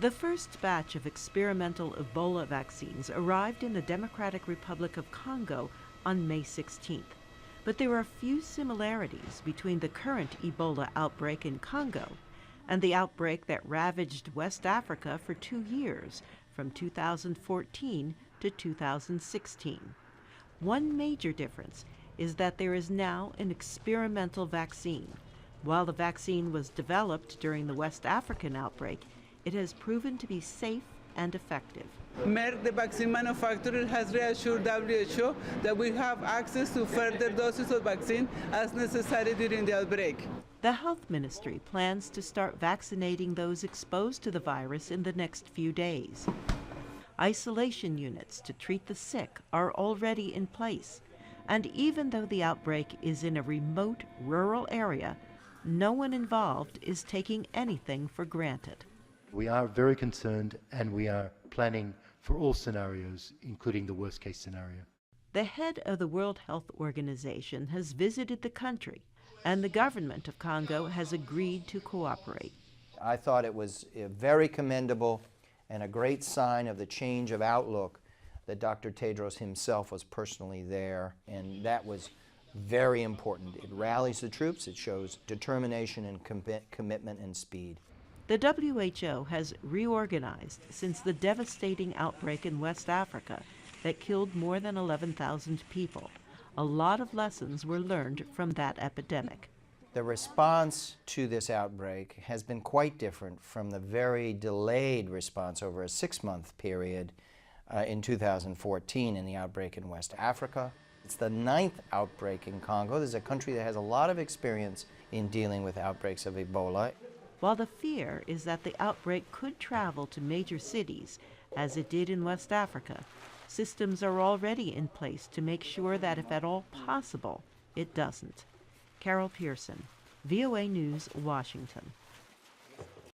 The first batch of experimental Ebola vaccines arrived in the Democratic Republic of Congo on May 16th. But there are few similarities between the current Ebola outbreak in Congo and the outbreak that ravaged West Africa for 2 years, from 2014 to 2016. One major difference is that there is now an experimental vaccine. While the vaccine was developed during the West African outbreak, it has proven to be safe and effective. Merck, the vaccine manufacturer, has reassured WHO that we have access to further doses of vaccine as necessary during the outbreak. The Health Ministry plans to start vaccinating those exposed to the virus in the next few days. Isolation units to treat the sick are already in place, and even though the outbreak is in a remote rural area, no one involved is taking anything for granted. We are very concerned, and we are planning for all scenarios, including the worst-case scenario. The head of the World Health Organization has visited the country, and the government of Congo has agreed to cooperate. I thought it was very commendable and a great sign of the change of outlook that Dr. Tedros himself was personally there, and that was very important. It rallies the troops, it shows determination and commitment and speed. The WHO has reorganized since the devastating outbreak in West Africa that killed more than 11,000 people. A lot of lessons were learned from that epidemic. The response to this outbreak has been quite different from the very delayed response over a 6-month period in 2014 in the outbreak in West Africa. It's the 9th outbreak in Congo. This is a country that has a lot of experience in dealing with outbreaks of Ebola. While the fear is that the outbreak could travel to major cities, as it did in West Africa, systems are already in place to make sure that if at all possible, it doesn't. Carol Pearson, VOA News, Washington.